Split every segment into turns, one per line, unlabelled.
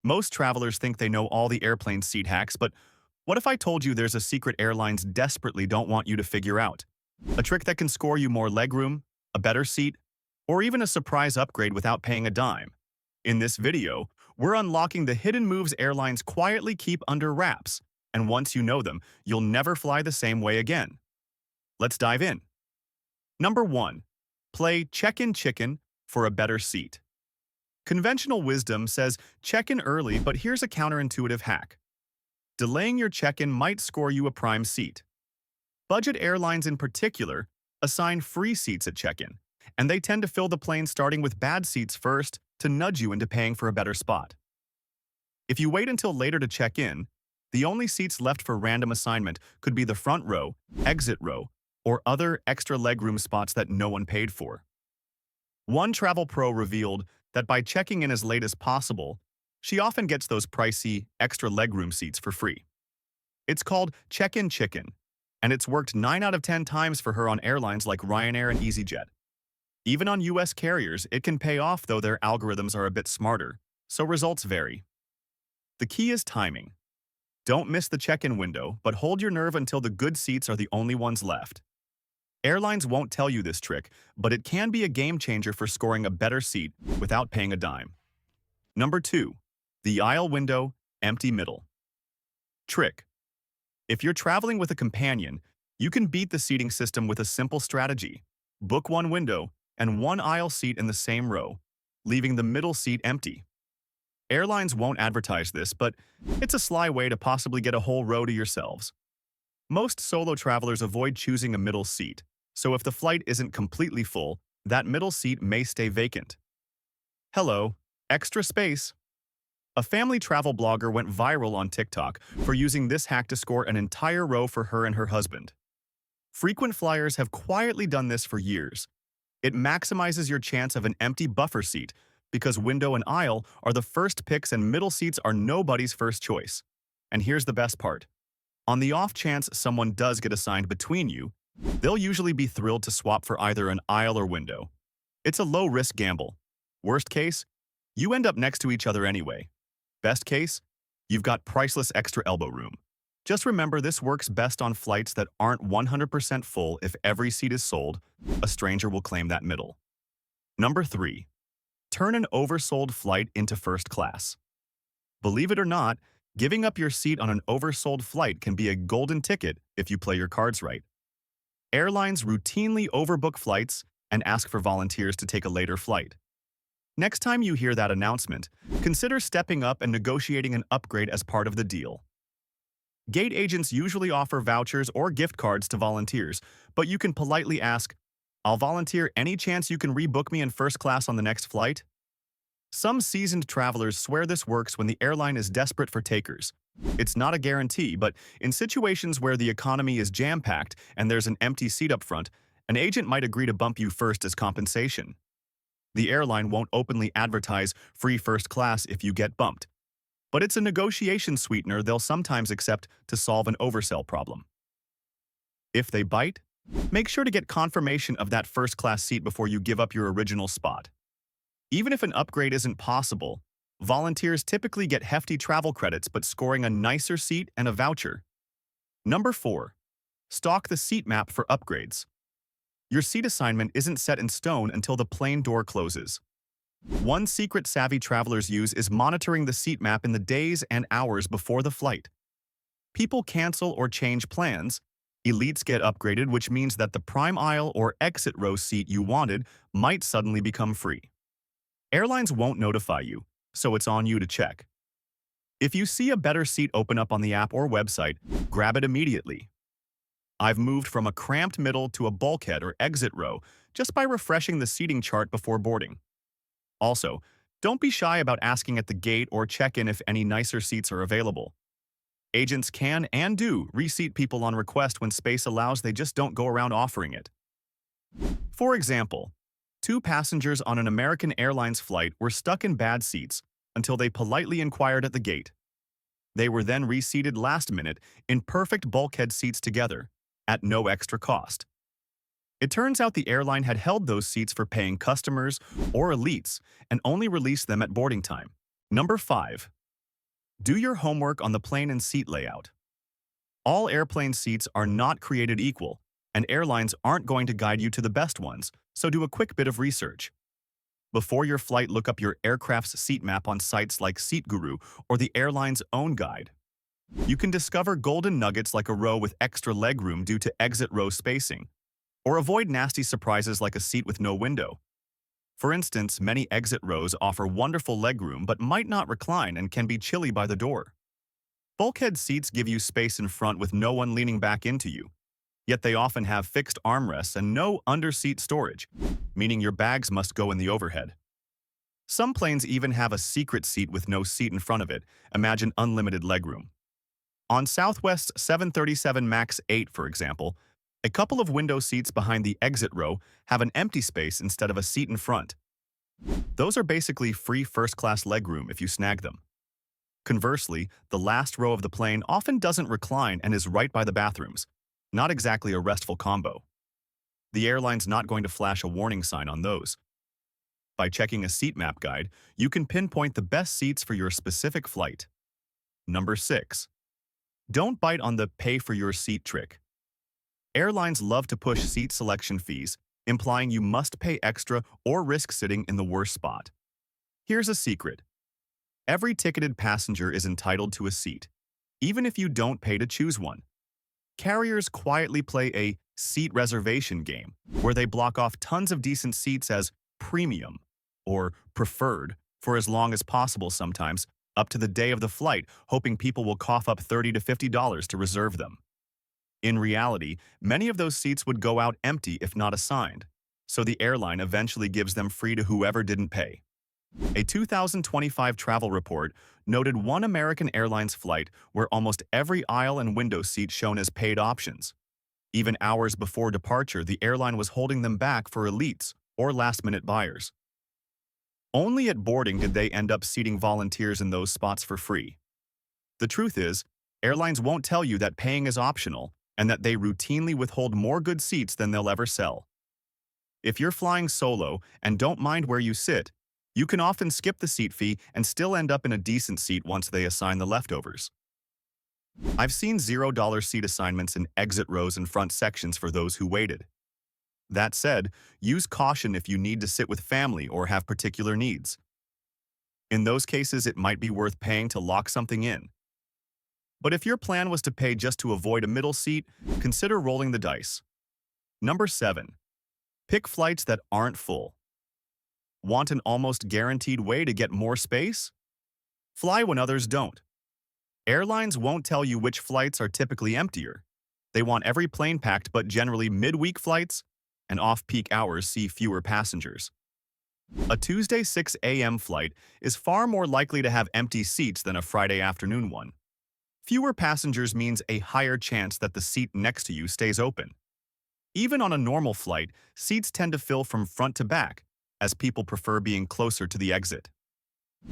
Most travelers think they know all the airplane seat hacks, but what if I told you there's a secret airlines desperately don't want you to figure out? A trick that can score you more legroom, a better seat, or even a surprise upgrade without paying a dime. In this video, we're unlocking the hidden moves airlines quietly keep under wraps, and once you know them, you'll never fly the same way again. Let's dive in. Number 1. Play Checkin Chicken for a better seat. Conventional wisdom says check in early, but here's a counterintuitive hack. Delaying your check-in might score you a prime seat. Budget airlines in particular assign free seats at check-in, and they tend to fill the plane starting with bad seats first to nudge you into paying for a better spot. If you wait until later to check in, the only seats left for random assignment could be the front row, exit row, or other extra legroom spots that no one paid for. One travel pro revealed that by checking in as late as possible, she often gets those pricey, extra legroom seats for free. It's called Checkin Chicken, and it's worked 9 out of 10 times for her on airlines like Ryanair and EasyJet. Even on US carriers, it can pay off, though their algorithms are a bit smarter, so results vary. The key is timing. Don't miss the check-in window, but hold your nerve until the good seats are the only ones left. Airlines won't tell you this trick, but it can be a game changer for scoring a better seat without paying a dime. Number 2. The aisle window, empty middle. Trick. If you're traveling with a companion, you can beat the seating system with a simple strategy. Book one window and one aisle seat in the same row, leaving the middle seat empty. Airlines won't advertise this, but it's a sly way to possibly get a whole row to yourselves. Most solo travelers avoid choosing a middle seat, so if the flight isn't completely full, that middle seat may stay vacant. Hello, extra space. A family travel blogger went viral on TikTok for using this hack to score an entire row for her and her husband. Frequent flyers have quietly done this for years. It maximizes your chance of an empty buffer seat because window and aisle are the first picks and middle seats are nobody's first choice. And here's the best part. On the off chance someone does get assigned between you, they'll usually be thrilled to swap for either an aisle or window. It's a low-risk gamble. Worst case, you end up next to each other anyway. Best case, you've got priceless extra elbow room. Just remember, this works best on flights that aren't 100% full. If every seat is sold, a stranger will claim that middle. Number 3. Turn an oversold flight into first class. Believe it or not, giving up your seat on an oversold flight can be a golden ticket if you play your cards right. Airlines routinely overbook flights and ask for volunteers to take a later flight. Next time you hear that announcement, consider stepping up and negotiating an upgrade as part of the deal. Gate agents usually offer vouchers or gift cards to volunteers, but you can politely ask, "I'll volunteer, any chance you can rebook me in first class on the next flight?" Some seasoned travelers swear this works when the airline is desperate for takers. It's not a guarantee, but in situations where the economy is jam-packed and there's an empty seat up front, an agent might agree to bump you first as compensation. The airline won't openly advertise free first class if you get bumped, but it's a negotiation sweetener they'll sometimes accept to solve an oversell problem. If they bite, make sure to get confirmation of that first-class seat before you give up your original spot. Even if an upgrade isn't possible, volunteers typically get hefty travel credits but scoring a nicer seat and a voucher. Number 4. Stock the seat map for upgrades. Your seat assignment isn't set in stone until the plane door closes. One secret savvy travelers use is monitoring the seat map in the days and hours before the flight. People cancel or change plans. Elites get upgraded, which means that the prime aisle or exit row seat you wanted might suddenly become free. Airlines won't notify you, so it's on you to check. If you see a better seat open up on the app or website, grab it immediately. I've moved from a cramped middle to a bulkhead or exit row just by refreshing the seating chart before boarding. Also, don't be shy about asking at the gate or check-in if any nicer seats are available. Agents can and do reseat people on request when space allows, they just don't go around offering it. For example, 2 passengers on an American Airlines flight were stuck in bad seats until they politely inquired at the gate. They were then reseated last minute in perfect bulkhead seats together, at no extra cost. It turns out the airline had held those seats for paying customers or elites and only released them at boarding time. Number 5. Do your homework on the plane and seat layout. All airplane seats are not created equal, and airlines aren't going to guide you to the best ones, so do a quick bit of research. Before your flight, look up your aircraft's seat map on sites like Seat Guru or the airline's own guide. You can discover golden nuggets like a row with extra legroom due to exit row spacing, or avoid nasty surprises like a seat with no window. For instance, many exit rows offer wonderful legroom but might not recline and can be chilly by the door. Bulkhead seats give you space in front with no one leaning back into you, yet they often have fixed armrests and no under-seat storage, meaning your bags must go in the overhead. Some planes even have a secret seat with no seat in front of it. Imagine unlimited legroom. On Southwest's 737 MAX 8, for example, a couple of window seats behind the exit row have an empty space instead of a seat in front. Those are basically free first-class legroom if you snag them. Conversely, the last row of the plane often doesn't recline and is right by the bathrooms. Not exactly a restful combo. The airline's not going to flash a warning sign on those. By checking a seat map guide, you can pinpoint the best seats for your specific flight. Number 6. Don't bite on the pay for your seat trick. Airlines love to push seat selection fees, implying you must pay extra or risk sitting in the worst spot. Here's a secret. Every ticketed passenger is entitled to a seat, even if you don't pay to choose one. Carriers quietly play a seat reservation game, where they block off tons of decent seats as premium or preferred for as long as possible, sometimes up to the day of the flight, hoping people will cough up $30 to $50 to reserve them. In reality, many of those seats would go out empty if not assigned, so the airline eventually gives them free to whoever didn't pay. A 2025 travel report noted one American Airlines flight where almost every aisle and window seat shown as paid options. Even hours before departure, the airline was holding them back for elites or last-minute buyers. Only at boarding did they end up seating volunteers in those spots for free. The truth is, airlines won't tell you that paying is optional and that they routinely withhold more good seats than they'll ever sell. If you're flying solo and don't mind where you sit, you can often skip the seat fee and still end up in a decent seat once they assign the leftovers. I've seen $0 seat assignments in exit rows and front sections for those who waited. That said, use caution if you need to sit with family or have particular needs. In those cases, it might be worth paying to lock something in. But if your plan was to pay just to avoid a middle seat, consider rolling the dice. Number 7. Pick flights that aren't full. Want an almost guaranteed way to get more space? Fly when others don't. Airlines won't tell you which flights are typically emptier. They want every plane packed, but generally midweek flights and off-peak hours see fewer passengers. A Tuesday 6 a.m. flight is far more likely to have empty seats than a Friday afternoon one. Fewer passengers means a higher chance that the seat next to you stays open. Even on a normal flight, seats tend to fill from front to back, as people prefer being closer to the exit.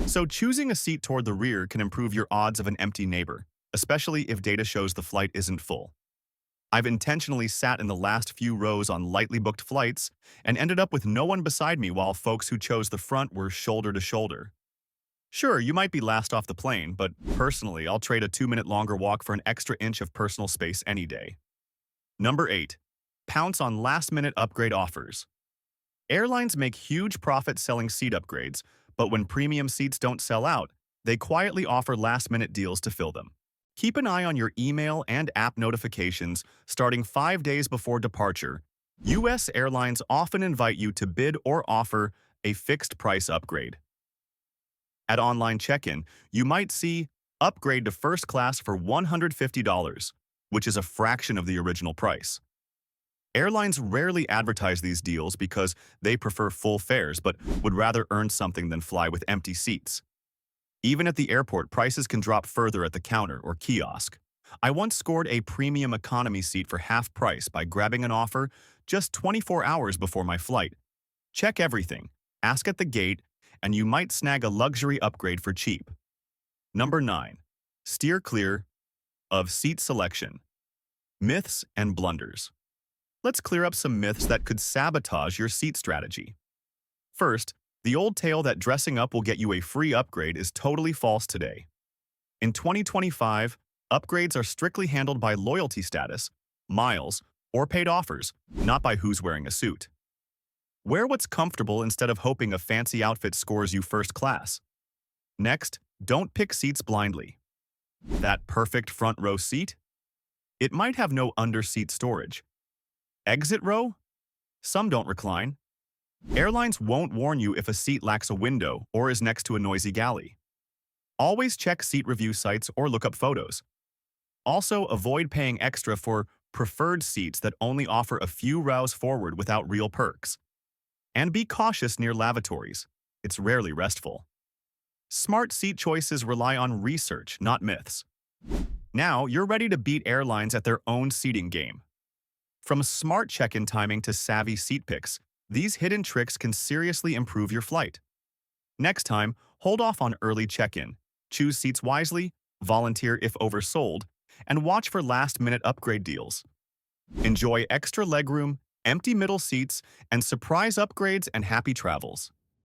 So choosing a seat toward the rear can improve your odds of an empty neighbor, especially if data shows the flight isn't full. I've intentionally sat in the last few rows on lightly booked flights and ended up with no one beside me while folks who chose the front were shoulder to shoulder. Sure, you might be last off the plane, but personally, I'll trade a 2-minute longer walk for an extra inch of personal space any day. Number 8. Pounce on last-minute upgrade offers. Airlines make huge profits selling seat upgrades, but when premium seats don't sell out, they quietly offer last-minute deals to fill them. Keep an eye on your email and app notifications starting 5 days before departure. U.S. airlines often invite you to bid or offer a fixed price upgrade. At online check-in, you might see upgrade to first class for $150, which is a fraction of the original price. Airlines rarely advertise these deals because they prefer full fares but would rather earn something than fly with empty seats. Even at the airport, prices can drop further at the counter or kiosk. I once scored a premium economy seat for half price by grabbing an offer just 24 hours before my flight. Check everything, ask at the gate, and you might snag a luxury upgrade for cheap. Number 9. Steer clear of seat selection. Myths and blunders. Let's clear up some myths that could sabotage your seat strategy. First, the old tale that dressing up will get you a free upgrade is totally false today. In 2025, upgrades are strictly handled by loyalty status, miles, or paid offers, not by who's wearing a suit. Wear what's comfortable instead of hoping a fancy outfit scores you first class. Next, don't pick seats blindly. That perfect front row seat? It might have no under-seat storage. Exit row? Some don't recline. Airlines won't warn you if a seat lacks a window or is next to a noisy galley. Always check seat review sites or look up photos. Also, avoid paying extra for preferred seats that only offer a few rows forward without real perks. And be cautious near lavatories. It's rarely restful. Smart seat choices rely on research, not myths. Now, you're ready to beat airlines at their own seating game. From smart check-in timing to savvy seat picks, these hidden tricks can seriously improve your flight. Next time, hold off on early check-in, choose seats wisely, volunteer if oversold, and watch for last-minute upgrade deals. Enjoy extra legroom, empty middle seats, and surprise upgrades and happy travels.